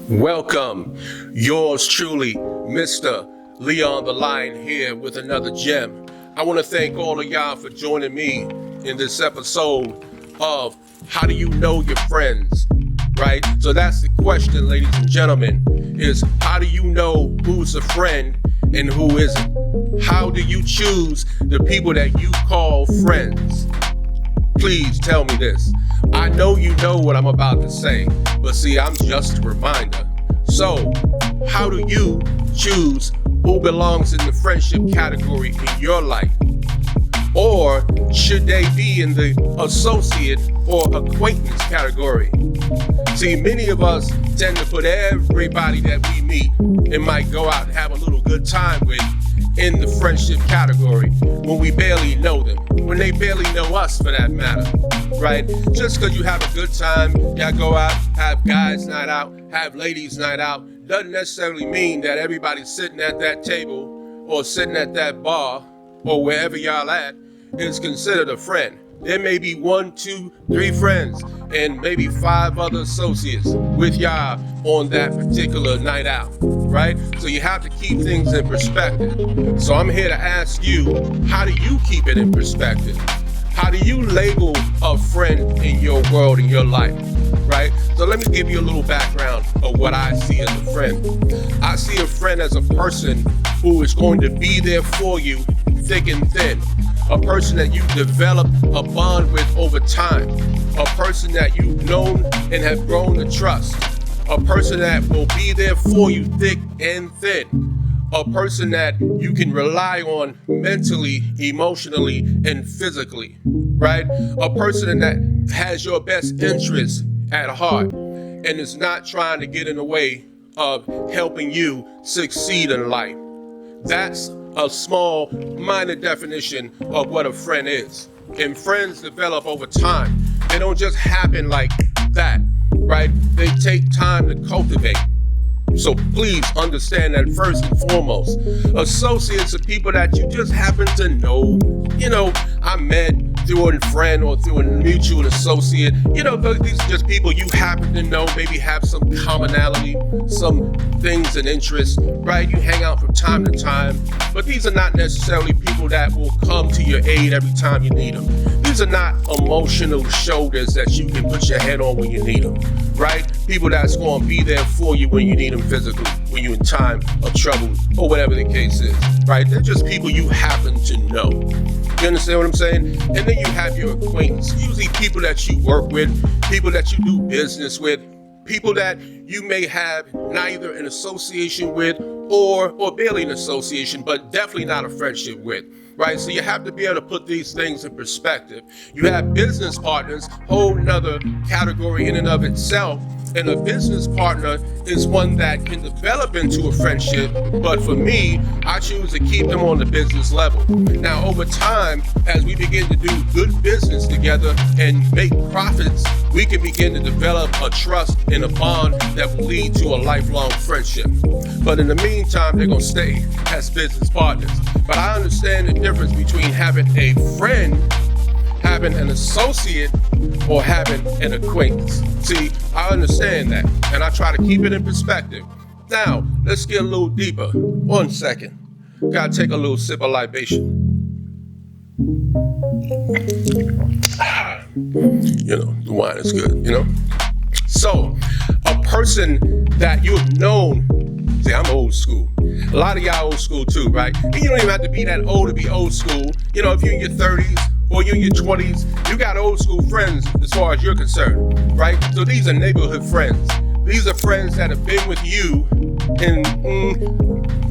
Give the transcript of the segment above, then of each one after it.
Welcome, yours truly, Mr. Leon the Lion here with another gem. I want to thank all of y'all for joining me in this episode of How Do You Know Your Friends, right? So that's the question, ladies and gentlemen, is how do you know who's a friend and who isn't? How do you choose the people that you call friends? Please tell me this. I know you know what I'm about to say, but see, I'm just a reminder. So, how do you choose who belongs in the friendship category in your life? Or should they be in the associate or acquaintance category? See, many of us tend to put everybody that we meet and might go out and have a little good time with in the friendship category when we barely know them, when they barely know us for that matter, right? Just because you have a good time, y'all go out, have guys night out, have ladies night out, doesn't necessarily mean that everybody sitting at that table or sitting at that bar or wherever y'all at is considered a friend. There may be 1, 2, 3 friends and maybe 5 other associates with y'all on that particular night out, right? So you have to keep things in perspective. So I'm here to ask you, how do you keep it in perspective? How do you label a friend in your world, in your life, right? So let me give you a little background of what I see as a friend. I see a friend as a person who is going to be there for you thick and thin. A person that you develop a bond with over time. A person that you've known and have grown to trust. A person that will be there for you thick and thin. A person that you can rely on mentally, emotionally, and physically, right? A person that has your best interests at heart and is not trying to get in the way of helping you succeed in life. That's a small, minor definition of what a friend is. And friends develop over time. They don't just happen like that, right? They take time to cultivate. So please understand that first and foremost, associates are people that you just happen to know. I met through a friend or through a mutual associate. These are just people you happen to know, maybe have some commonality, some things and interests, right? You hang out from time to time, but these are not necessarily people that will come to your aid every time you need them. These are not emotional shoulders that you can put your head on when you need them, right? People that's going to be there for you when you need them physically, when you're in time of trouble or whatever the case is, right? They're just people you happen to know. You understand what I'm saying? And then you have your acquaintance, usually people that you work with, people that you do business with, people that you may have neither an association with or barely an association, but definitely not a friendship with, right? So you have to be able to put these things in perspective. You have business partners, whole nother category in and of itself. And a business partner is one that can develop into a friendship, but for me, I choose to keep them on the business level. Now, over time, as we begin to do good business together and make profits, we can begin to develop a trust and a bond that will lead to a lifelong friendship. But in the meantime, they're going to stay as business partners. But I understand the difference between having a friend, having an associate, or having an acquaintance. See, I understand that, and I try to keep it in perspective. Now, let's get a little deeper. 1 second. Gotta take a little sip of libation. The wine is good, So, a person that you've known, see, I'm old school. A lot of y'all old school too, right? And you don't even have to be that old to be old school. If you're in your 30s, or you're in your 20s, you got old school friends as far as you're concerned, right? So these are neighborhood friends. These are friends that have been with you in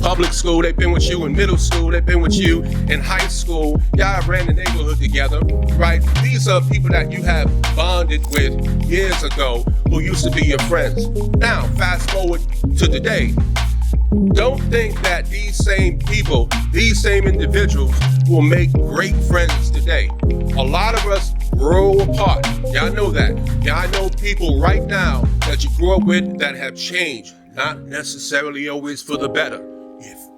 public school, they've been with you in middle school, they've been with you in high school. Y'all ran the neighborhood together, right? These are people that you have bonded with years ago who used to be your friends. Now, fast forward to today. Don't think that these same people, these same individuals will make great friends today. A lot of us grow apart. Y'all know that. Y'all know people right now that you grew up with that have changed, not necessarily always for the better.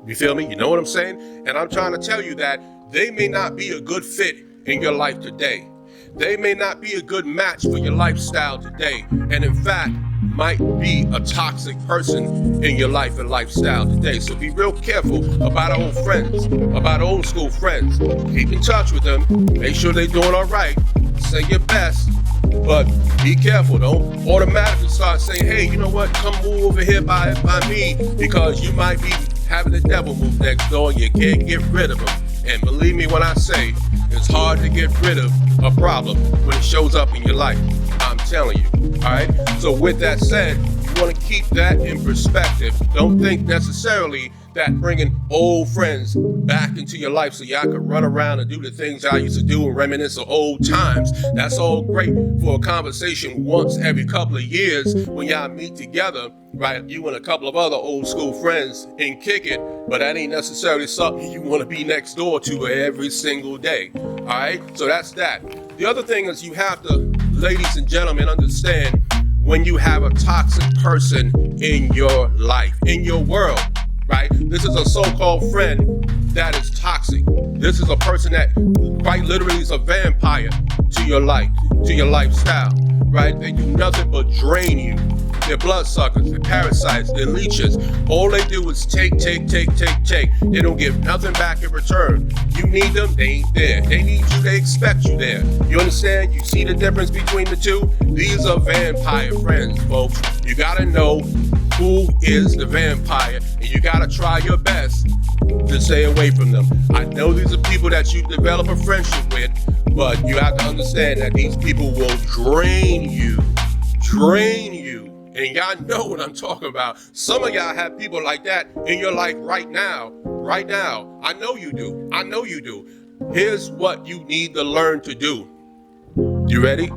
You feel me? You know what I'm saying? And I'm trying to tell you that they may not be a good fit in your life today. They may not be a good match for your lifestyle today. And in fact, might be a toxic person in your life and lifestyle today. So be real careful about old friends, about old school friends. Keep in touch with them. Make sure they're doing all right. Say your best. But be careful. Don't automatically start saying, hey, you know what? Come move over here by me, because you might be having the devil move next door and you can't get rid of them. And believe me when I say, it's hard to get rid of a problem when it shows up in your life. I'm telling you. All right. So with that said, you want to keep that in perspective. Don't think necessarily that bringing old friends back into your life so y'all could run around and do the things y'all used to do and reminisce of old times. That's all great for a conversation once every couple of years when y'all meet together, right? You and a couple of other old school friends and kick it, but that ain't necessarily something you want to be next door to every single day. All right? So that's that. The other thing is you have to, ladies and gentlemen, understand when you have a toxic person in your life, in your world, right? This is a so-called friend that is toxic. This is a person that quite literally is a vampire to your life, to your lifestyle, right? They do nothing but drain you. They're bloodsuckers, they're parasites, they're leeches. All they do is take. They don't give nothing back in return. You need them, they ain't there. They need you, they expect you there. You understand? You see the difference between the two? These are vampire friends, folks. You gotta know who is the vampire, and you gotta try your best to stay away from them. I know these are people that you develop a friendship with, but you have to understand that these people will drain you. And y'all know what I'm talking about. Some of y'all have people like that in your life right now. I know you do. Here's what you need to learn to do. You ready?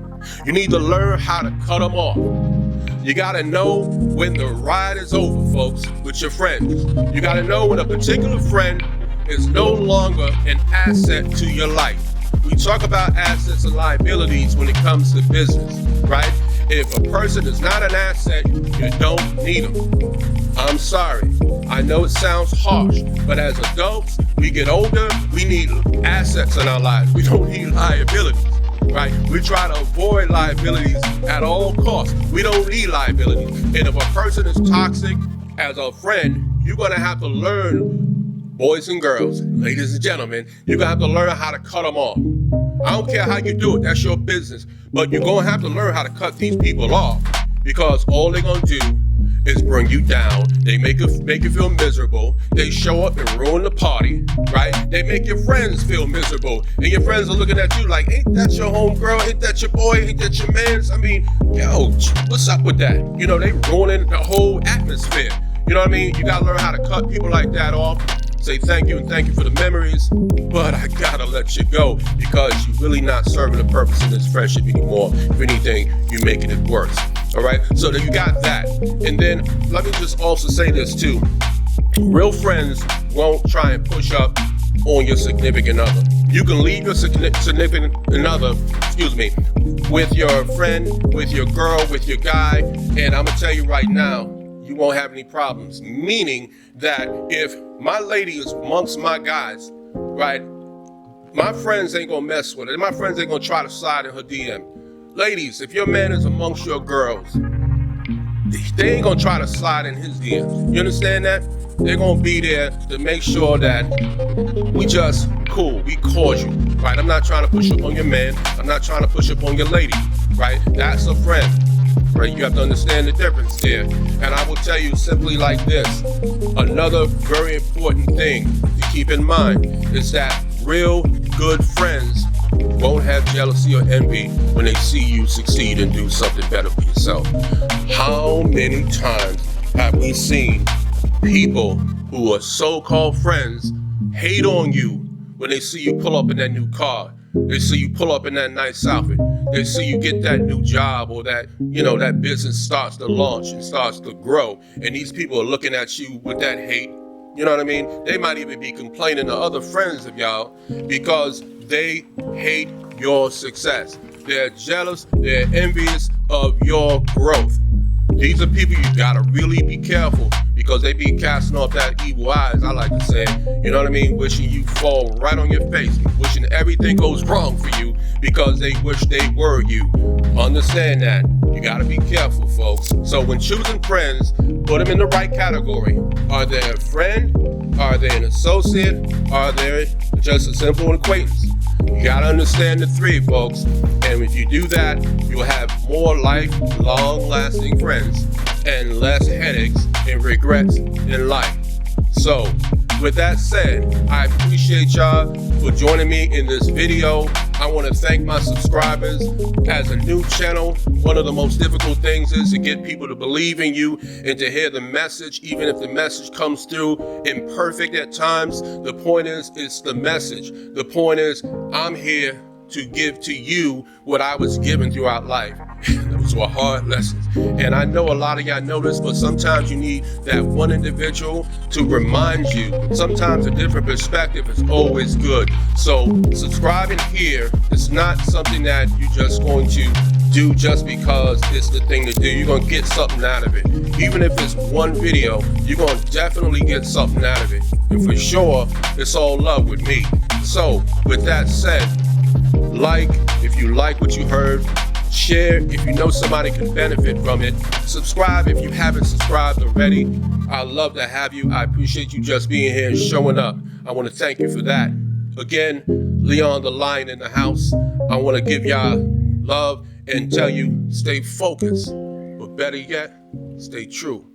You need to learn how to cut them off. You gotta know when the ride is over, folks, with your friends. You gotta know when a particular friend is no longer an asset to your life. We talk about assets and liabilities when it comes to business, right? If a person is not an asset, you don't need them. I'm sorry. I know it sounds harsh, but as adults, we get older, we need assets in our lives. We don't need liabilities, right? We try to avoid liabilities at all costs. We don't need liabilities. And if a person is toxic as a friend, you're going to have to learn, boys and girls, ladies and gentlemen, you're going to have to learn how to cut them off. I don't care how you do it. That's your business. But you're going to have to learn how to cut these people off, because all they're going to do is bring you down. They make you feel miserable. They show up and ruin the party, right? They make your friends feel miserable. And your friends are looking at you like, ain't that your homegirl? Ain't that your boy? Ain't that your man? I mean, yo, what's up with that? You know, they ruining the whole atmosphere. You know what I mean? You got to learn how to cut people like that off. Say thank you and thank you for the memories, but I gotta let you go because you're really not serving the purpose of this friendship anymore. If anything, you're making it worse. All right, so then you got that. And then let me just also say this too. Real friends won't try and push up on your significant other. You can leave your significant other, with your friend, with your girl, with your guy, and I'm gonna tell you right now, you won't have any problems. Meaning that if my lady is amongst my guys, right, my friends ain't gonna mess with it. My friends ain't gonna try to slide in her DM. Ladies, if your man is amongst your girls, they ain't gonna try to slide in his DMs. You understand that? They're gonna be there to make sure that we just cool, we cordial, right? I'm not trying to push up on your man. I'm not trying to push up on your lady, right? That's a friend. Right, you have to understand the difference there. And I will tell you simply like this. Another very important thing to keep in mind is that real good friends won't have jealousy or envy when they see you succeed and do something better for yourself. How many times have we seen people who are so-called friends hate on you when they see you pull up in that new car? They see you pull up in that nice outfit. They see you get that new job, or that, that business starts to launch and starts to grow. And these people are looking at you with that hate. You know what I mean? They might even be complaining to other friends of y'all because they hate your success. They're jealous. They're envious of your growth. These are people you gotta really be careful, because they be casting off that evil eyes, I like to say. You know what I mean? Wishing you fall right on your face, wishing everything goes wrong for you because they wish they were you. Understand that. You gotta be careful, folks. So when choosing friends, put them in the right category. Are they a friend? Are they an associate? Are they just a simple acquaintance? You gotta understand the three, folks. And if you do that, you'll have more long-lasting friends and less headaches and regrets in life. So, with that said, I appreciate y'all for joining me in this video. I want to thank my subscribers. As a new channel, one of the most difficult things is to get people to believe in you and to hear the message, even if the message comes through imperfect at times. The point is, it's the message. The point is, I'm here to give to you what I was given throughout life. Those were hard lessons. And I know a lot of y'all know this, but sometimes you need that one individual to remind you. Sometimes a different perspective is always good. So subscribing here is not something that you're just going to do just because it's the thing to do. You're going to get something out of it. Even if it's one video, you're going to definitely get something out of it. And for sure, it's all love with me. So with that said, like if you like what you heard, share if you know somebody can benefit from it, subscribe if you haven't subscribed already. I'd love to have you. I appreciate you just being here and showing up. I want to thank you for that. Again, Leon the Lion in the house. I want to give y'all love and tell you stay focused, but better yet, stay true.